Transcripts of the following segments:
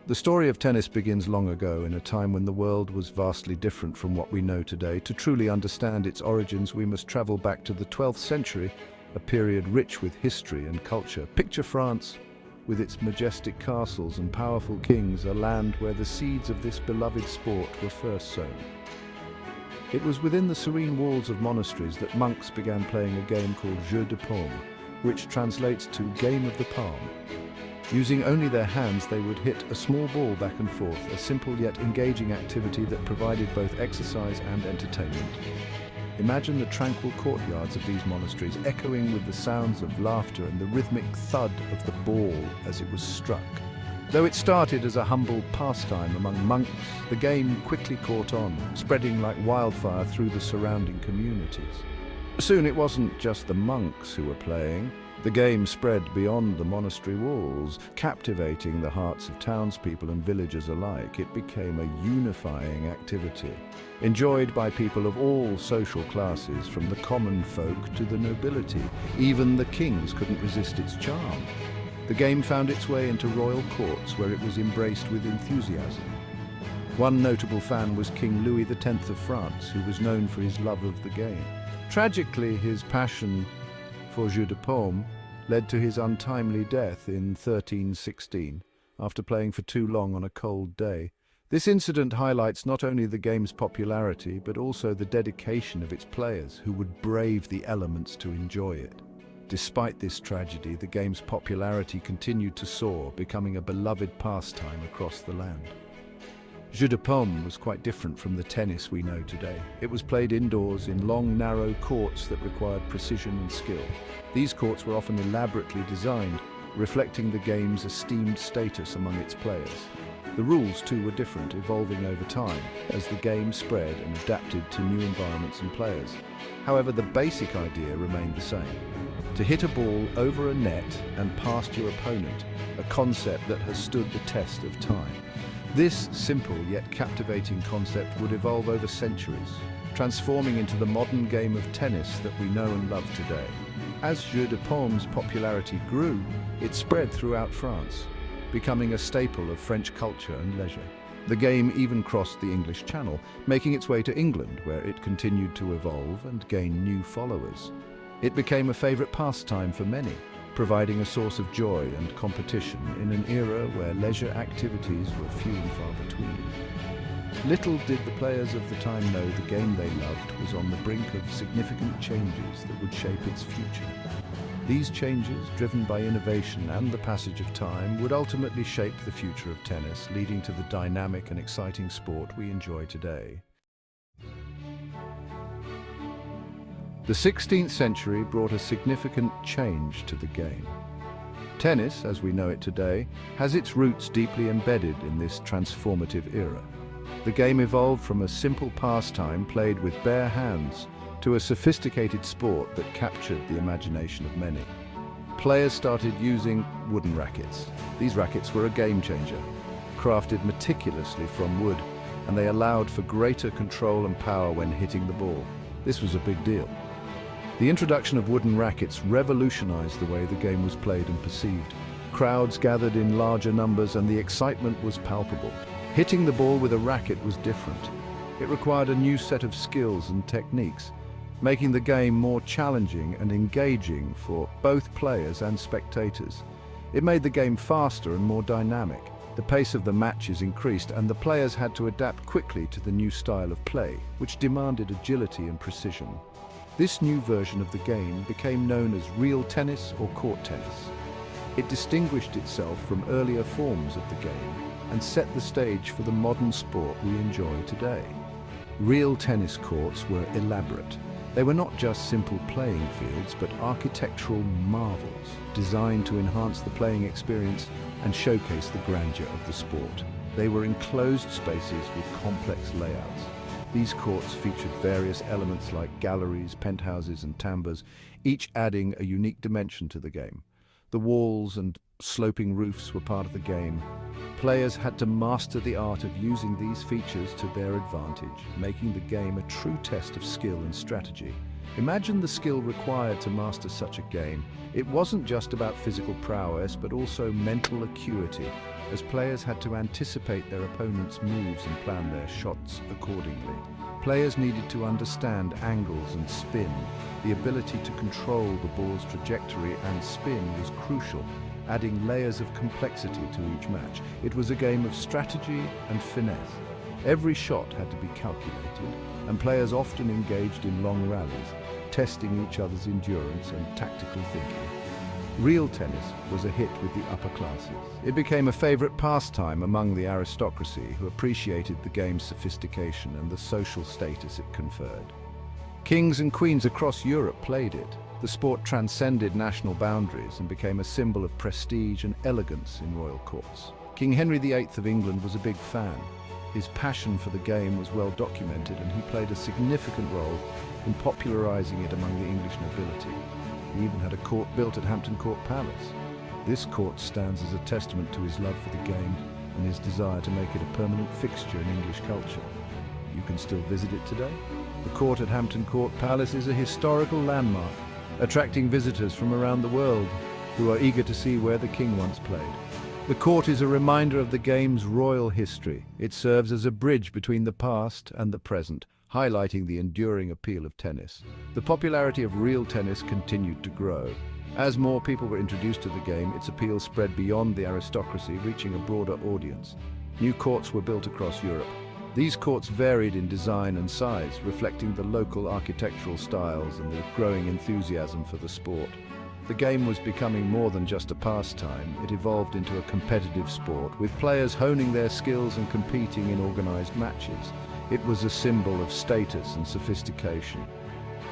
The story of tennis begins long ago, in a time when the world was vastly different from what we know today. To truly understand its origins, we must travel back to the 12th century, a period rich with history and culture. Picture France, with its majestic castles and powerful kings, a land where the seeds of this beloved sport were first sown. It was within the serene walls of monasteries that monks began playing a game called Jeu de Paume, which translates to Game of the Palm. Using only their hands, they would hit a small ball back and forth, a simple yet engaging activity that provided both exercise and entertainment. Imagine the tranquil courtyards of these monasteries echoing with the sounds of laughter and the rhythmic thud of the ball as it was struck. Though it started as a humble pastime among monks, the game quickly caught on, spreading like wildfire through the surrounding communities. Soon it wasn't just the monks who were playing. The game spread beyond the monastery walls, captivating the hearts of townspeople and villagers alike. It became a unifying activity, enjoyed by people of all social classes, from the common folk to the nobility. Even the kings couldn't resist its charm. The game found its way into royal courts, where it was embraced with enthusiasm. One notable fan was King Louis X of France, who was known for his love of the game. Tragically, his passion for Jeu de Paume led to his untimely death in 1316, after playing for too long on a cold day. This incident highlights not only the game's popularity, but also the dedication of its players, who would brave the elements to enjoy it. Despite this tragedy, the game's popularity continued to soar, becoming a beloved pastime across the land. Jeu de Paume was quite different from the tennis we know today. It was played indoors in long, narrow courts that required precision and skill. These courts were often elaborately designed, reflecting the game's esteemed status among its players. The rules, too, were different, evolving over time as the game spread and adapted to new environments and players. However, the basic idea remained the same: to hit a ball over a net and past your opponent, a concept that has stood the test of time. This simple yet captivating concept would evolve over centuries, transforming into the modern game of tennis that we know and love today. As Jeu de Paume's popularity grew, it spread throughout France, becoming a staple of French culture and leisure. The game even crossed the English Channel, making its way to England, where it continued to evolve and gain new followers. It became a favorite pastime for many, providing a source of joy and competition in an era where leisure activities were few and far between. Little did the players of the time know the game they loved was on the brink of significant changes that would shape its future. These changes, driven by innovation and the passage of time, would ultimately shape the future of tennis, leading to the dynamic and exciting sport we enjoy today. The 16th century brought a significant change to the game. Tennis, as we know it today, has its roots deeply embedded in this transformative era. The game evolved from a simple pastime played with bare hands to a sophisticated sport that captured the imagination of many. Players started using wooden rackets. These rackets were a game changer, crafted meticulously from wood, and they allowed for greater control and power when hitting the ball. This was a big deal. The introduction of wooden rackets revolutionized the way the game was played and perceived. Crowds gathered in larger numbers and the excitement was palpable. Hitting the ball with a racket was different. It required a new set of skills and techniques, making the game more challenging and engaging for both players and spectators. It made the game faster and more dynamic. The pace of the matches increased, and the players had to adapt quickly to the new style of play, which demanded agility and precision. This new version of the game became known as real tennis or court tennis. It distinguished itself from earlier forms of the game and set the stage for the modern sport we enjoy today. Real tennis courts were elaborate. They were not just simple playing fields, but architectural marvels designed to enhance the playing experience and showcase the grandeur of the sport. They were enclosed spaces with complex layouts. These courts featured various elements like galleries, penthouses, and timbres, each adding a unique dimension to the game. The walls and sloping roofs were part of the game. Players had to master the art of using these features to their advantage, making the game a true test of skill and strategy. Imagine the skill required to master such a game. It wasn't just about physical prowess, but also mental acuity, as players had to anticipate their opponent's moves and plan their shots accordingly. Players needed to understand angles and spin. The ability to control the ball's trajectory and spin was crucial, adding layers of complexity to each match. It was a game of strategy and finesse. Every shot had to be calculated, and players often engaged in long rallies, testing each other's endurance and tactical thinking. Real tennis was a hit with the upper classes. It became a favorite pastime among the aristocracy, who appreciated the game's sophistication and the social status it conferred. Kings and queens across Europe played it. The sport transcended national boundaries and became a symbol of prestige and elegance in royal courts. King Henry VIII of England was a big fan. His passion for the game was well documented, and he played a significant role in popularizing it among the English nobility. He even had a court built at Hampton Court Palace. This court stands as a testament to his love for the game and his desire to make it a permanent fixture in English culture. You can still visit it today. The court at Hampton Court Palace is a historical landmark, attracting visitors from around the world who are eager to see where the king once played. The court is a reminder of the game's royal history. It serves as a bridge between the past and the present, highlighting the enduring appeal of tennis. The popularity of real tennis continued to grow. As more people were introduced to the game, its appeal spread beyond the aristocracy, reaching a broader audience. New courts were built across Europe. These courts varied in design and size, reflecting the local architectural styles and the growing enthusiasm for the sport. The game was becoming more than just a pastime. It evolved into a competitive sport, with players honing their skills and competing in organized matches. It was a symbol of status and sophistication.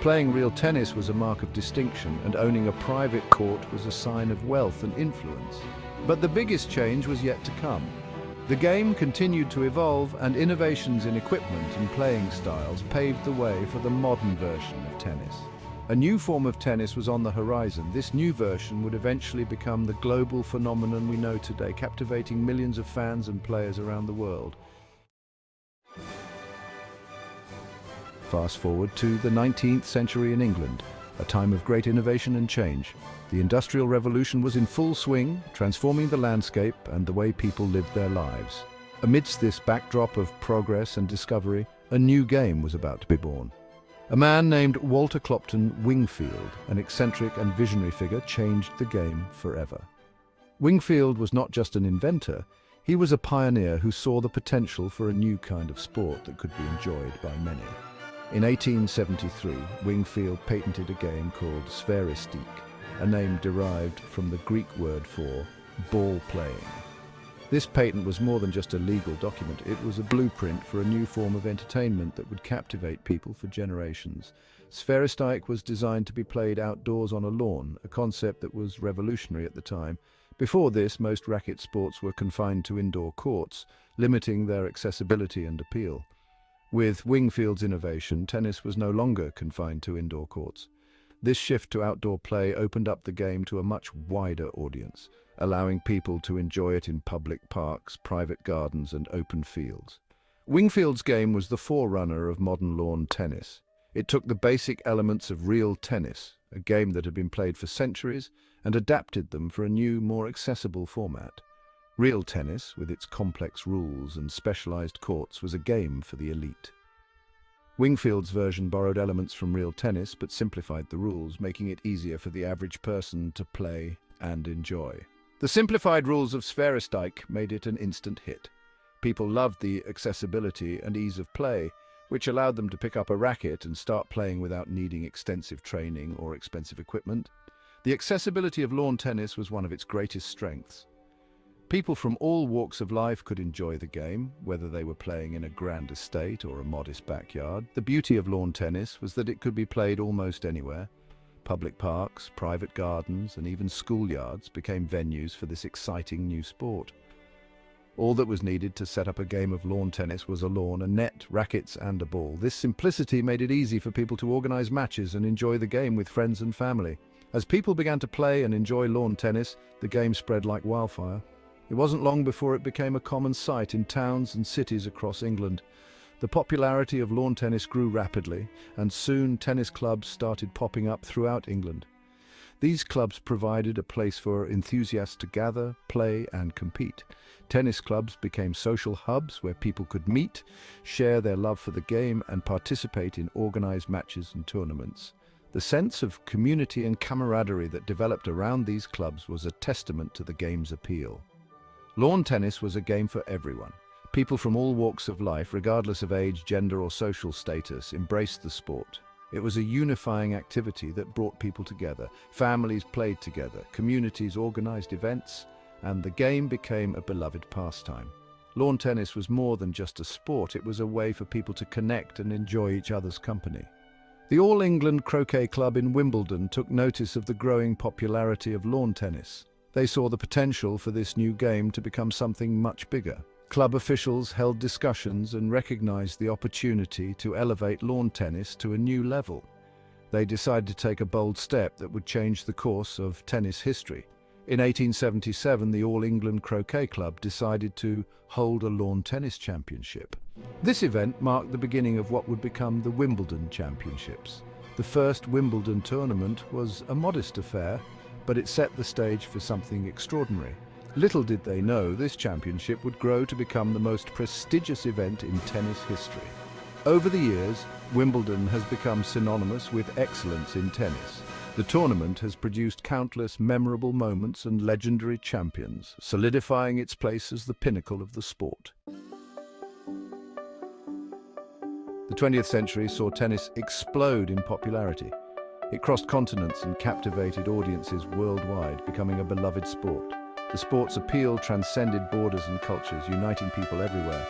Playing real tennis was a mark of distinction, and owning a private court was a sign of wealth and influence. But the biggest change was yet to come. The game continued to evolve, and innovations in equipment and playing styles paved the way for the modern version of tennis. A new form of tennis was on the horizon. This new version would eventually become the global phenomenon we know today, captivating millions of fans and players around the world. Fast forward to the 19th century in England, a time of great innovation and change. The Industrial Revolution was in full swing, transforming the landscape and the way people lived their lives. Amidst this backdrop of progress and discovery, a new game was about to be born. A man named Walter Clopton Wingfield, an eccentric and visionary figure, changed the game forever. Wingfield was not just an inventor, he was a pioneer who saw the potential for a new kind of sport that could be enjoyed by many. In 1873, Wingfield patented a game called Spheristique, a name derived from the Greek word for ball playing. This patent was more than just a legal document. It was a blueprint for a new form of entertainment that would captivate people for generations. Spheristique was designed to be played outdoors on a lawn, a concept that was revolutionary at the time. Before this, most racket sports were confined to indoor courts, limiting their accessibility and appeal. With Wingfield's innovation, tennis was no longer confined to indoor courts. This shift to outdoor play opened up the game to a much wider audience, allowing people to enjoy it in public parks, private gardens, and open fields. Wingfield's game was the forerunner of modern lawn tennis. It took the basic elements of real tennis, a game that had been played for centuries, and adapted them for a new, more accessible format. Real tennis, with its complex rules and specialized courts, was a game for the elite. Wingfield's version borrowed elements from real tennis but simplified the rules, making it easier for the average person to play and enjoy. The simplified rules of Spheristique made it an instant hit. People loved the accessibility and ease of play, which allowed them to pick up a racket and start playing without needing extensive training or expensive equipment. The accessibility of lawn tennis was one of its greatest strengths. People from all walks of life could enjoy the game, whether they were playing in a grand estate or a modest backyard. The beauty of lawn tennis was that it could be played almost anywhere. Public parks, private gardens, and even schoolyards became venues for this exciting new sport. All that was needed to set up a game of lawn tennis was a lawn, a net, rackets, and a ball. This simplicity made it easy for people to organize matches and enjoy the game with friends and family. As people began to play and enjoy lawn tennis, the game spread like wildfire. It wasn't long before it became a common sight in towns and cities across England. The popularity of lawn tennis grew rapidly, and soon tennis clubs started popping up throughout England. These clubs provided a place for enthusiasts to gather, play, and compete. Tennis clubs became social hubs where people could meet, share their love for the game, and participate in organized matches and tournaments. The sense of community and camaraderie that developed around these clubs was a testament to the game's appeal. Lawn tennis was a game for everyone. People from all walks of life, regardless of age, gender, or social status, embraced the sport. It was a unifying activity that brought people together. Families played together, communities organized events, and the game became a beloved pastime. Lawn tennis was more than just a sport, it was a way for people to connect and enjoy each other's company. The All England Croquet Club in Wimbledon took notice of the growing popularity of lawn tennis. They saw the potential for this new game to become something much bigger. Club officials held discussions and recognized the opportunity to elevate lawn tennis to a new level. They decided to take a bold step that would change the course of tennis history. In 1877, the All England Croquet Club decided to hold a lawn tennis championship. This event marked the beginning of what would become the Wimbledon Championships. The first Wimbledon tournament was a modest affair, but it set the stage for something extraordinary. Little did they know this championship would grow to become the most prestigious event in tennis history. Over the years, Wimbledon has become synonymous with excellence in tennis. The tournament has produced countless memorable moments and legendary champions, solidifying its place as the pinnacle of the sport. The 20th century saw tennis explode in popularity. It crossed continents and captivated audiences worldwide, becoming a beloved sport. The sport's appeal transcended borders and cultures, uniting people everywhere.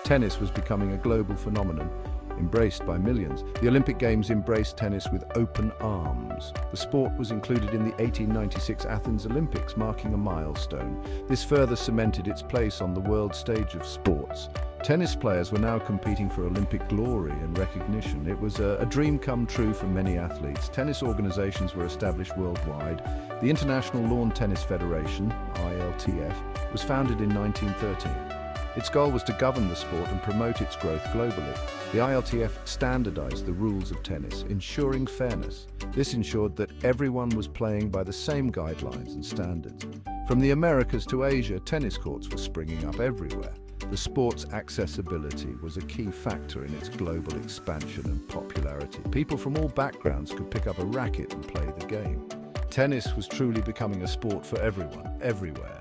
Tennis was becoming a global phenomenon, embraced by millions. The Olympic Games embraced tennis with open arms. The sport was included in the 1896 Athens Olympics, marking a milestone. This further cemented its place on the world stage of sports. Tennis players were now competing for Olympic glory and recognition. It was a dream come true for many athletes. Tennis organizations were established worldwide. The International Lawn Tennis Federation, ILTF, was founded in 1913. Its goal was to govern the sport and promote its growth globally. The ILTF standardized the rules of tennis, ensuring fairness. This ensured that everyone was playing by the same guidelines and standards. From the Americas to Asia, tennis courts were springing up everywhere. The sport's accessibility was a key factor in its global expansion and popularity. People from all backgrounds could pick up a racket and play the game. Tennis was truly becoming a sport for everyone, everywhere.